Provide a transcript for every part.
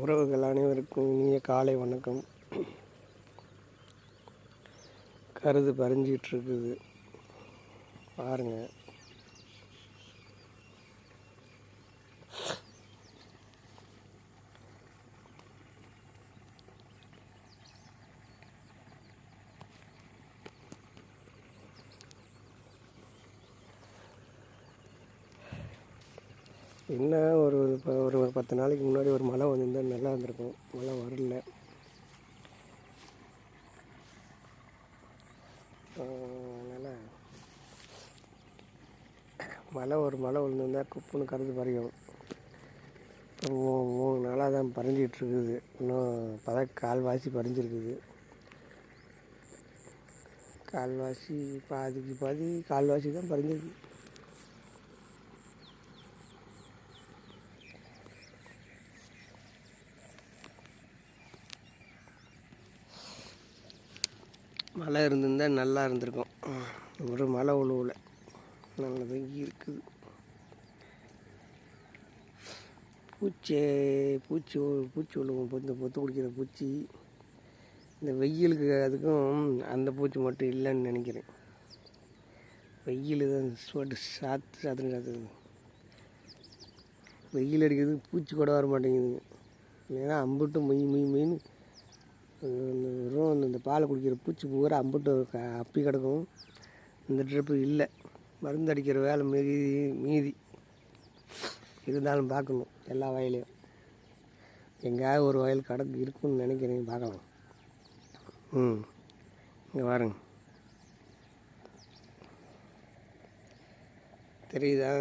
உறவுகள் அனைவருக்கும் இனிய காலை வணக்கம். கருது பறிஞ்சிட்ருக்குது பாருங்க. என்ன ஒரு 10 நாளைக்கு முன்னாடி ஒரு மழை வந்திருந்தால் நல்லா இருந்திருக்கும். மழை வரல. அதனால் மழை விழுந்திருந்தால் குப்புன்னு கருது பறியும். இப்போ 3 நாளாக தான் பறிஞ்சிட்ருக்குது. இன்னும் இப்போதான் கால்வாசி பறிஞ்சிருக்குது. கால்வாசி பாதிக்கு பாதி கால்வாசி தான் பறிஞ்சிருக்கு. மழை இருந்திருந்தால் நல்லா இருந்திருக்கும். ஒரு மழை உழுவலை, நல்லது இருக்குது. பூச்சி விழுவும். இந்த பொத்து குடிக்கிற பூச்சி இந்த வெயிலுக்கு அதுக்கும் அந்த பூச்சி மட்டும் இல்லைன்னு நினைக்கிறேன். வெயில் தான் சாத்துது. வெயில் அடிக்கிறதுக்கு பூச்சி கூட வர மாட்டேங்குதுங்க. இல்லைன்னா அம்புட்டும் மெயின் வெறும் இந்த பாலை குடிக்கிற பூச்சி பூரா அம்புட்டு அப்பி கிடக்கும். இந்த ட்ரிப்பு இல்லை, மருந்து அடிக்கிற வேலை மீதி இருந்தாலும் பார்க்கணும். எல்லா வயலையும் எங்கேயாவது ஒரு வயல் கடக்கு இருக்குன்னு நினைக்கிறேன். பார்க்கலாம். இங்கே பாருங்க, தெரியுதா?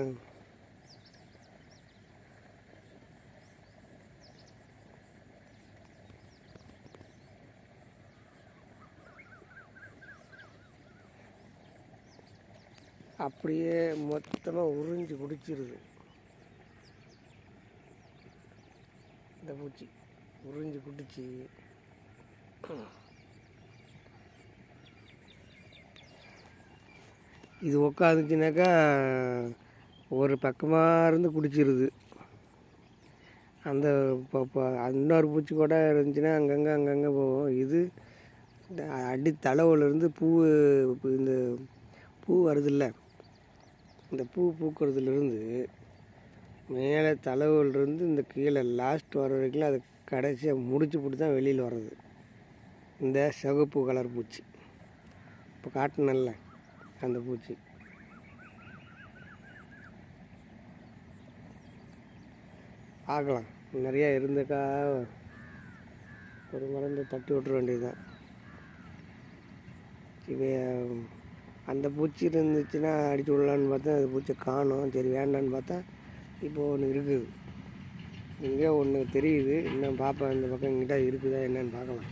அப்படியே மொத்தமாக உறிஞ்சி குடிச்சிருது. இந்த பூச்சி உறிஞ்சி குடிச்சு இது உக்காந்துச்சுனாக்கா ஒரு பக்கமாக இருந்து குடிச்சிருது. அந்த இன்னொரு பூச்சி கூட இருந்துச்சுன்னா அங்கங்கே போகும். இது அடி தலைவிலேருந்து இந்த பூ வருதில்ல, இந்த பூ பூக்கிறதுலேருந்து மேலே தலைவிலிருந்து இந்த கீழே லாஸ்ட் வர வரைக்கும் அது கடைசியாக முடிச்சு போட்டு தான் வெளியில் வர்றது. இந்த சிவப்பு கலர் பூச்சி இப்போ காட்டினல்ல, அந்த பூச்சி. பார்க்கலாம், நிறையா இருந்தக்கா ஒரு மருந்து தட்டி விட்டுற வேண்டியது தான். அந்த பூச்சி இருந்துச்சுன்னா அடித்து விடலான்னு பார்த்தா அந்த பூச்சி காணும். சரி வேண்டான்னு பார்த்தா இப்போ ஒன்று இருக்குது, இங்கே ஒன்று தெரியுது. இன்னும் பார்ப்பேன், இந்த பக்கம் இங்கிட்ட இருக்குதா என்னன்னு பார்க்கலாம்.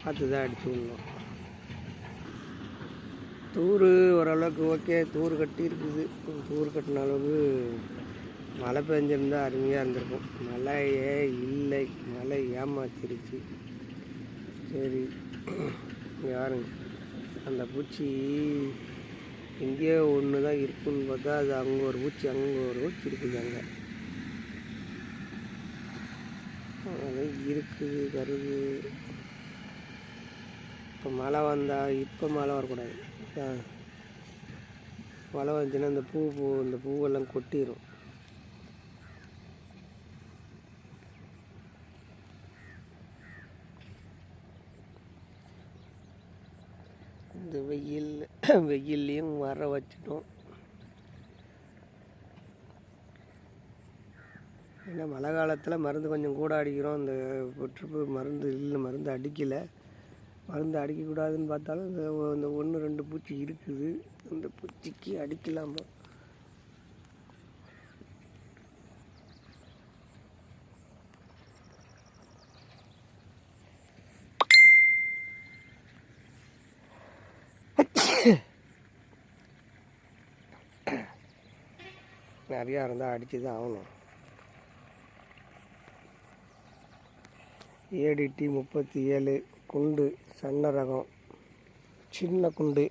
பார்த்து தான் அடித்து விடணும். தூர் ஓரளவுக்கு ஓகே, தூர் கட்டி இருக்குது. தூர் கட்டின அளவுக்கு மழை பெஞ்சிருந்தால் அருமையாக இருந்திருக்கும். மழையே இல்லை, மழை ஏமாத்திருச்சு. சரி, இங்கே பாருங்க, அந்த பூச்சி இங்கேயே ஒன்று தான் இருக்குன்னு பார்த்தா அது அங்கே ஒரு பூச்சி இருக்குது. அங்கே இருக்குது கருது. இப்போ மழை வந்தால் இப்போ மழை வரக்கூடாது. மழை வந்துச்சுன்னா இந்த இந்த பூவெல்லாம் கொட்டிடும். இந்த வெயில்லையும் வர வச்சிட்டோம். ஏன்னா மழை காலத்தில் மருந்து கொஞ்சம் கூட அடிக்கிறோம். இந்த ட்ரிப்பு மருந்து அடிக்கலை. மருந்து அடிக்கக்கூடாதுன்னு பார்த்தாலும் இந்த 1-2 பூச்சி இருக்குது. அந்த பூச்சிக்கு அடிக்கலாமா? நிறையா இருந்தால் அடித்து தான் ஆகணும். ADT 37 குண்டு, சன்ன ரகம், சின்ன குண்டு.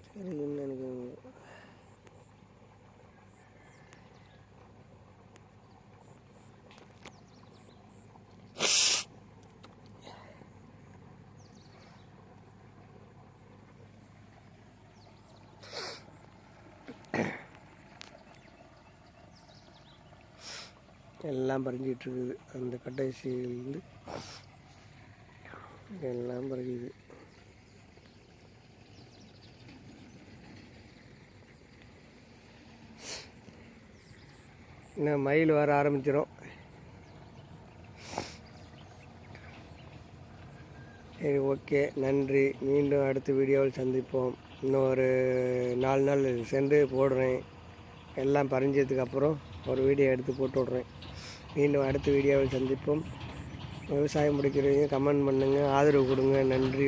சரின்னு நினைக்கிறேன். எல்லாம் பறிஞ்சிக்கிட்டு இருக்குது. அந்த கடைசியிலேருந்து எல்லாம் பறிக்குது. இன்னும் மயில் வர ஆரம்பிச்சிடும். சரி, ஓகே, நன்றி. மீண்டும் அடுத்த வீடியோவில் சந்திப்போம். இன்னும் ஒரு 4 நாள் சென்று போடுறேன். எல்லாம் பறிஞ்சதுக்கப்புறம் ஒரு வீடியோ எடுத்து போட்டு விட்றேன். மீண்டும் அடுத்த வீடியோவில் சந்திப்போம். விவசாயம் முடிக்கிறவங்க கமெண்ட் பண்ணுங்கள், ஆதரவு கொடுங்க. நன்றி.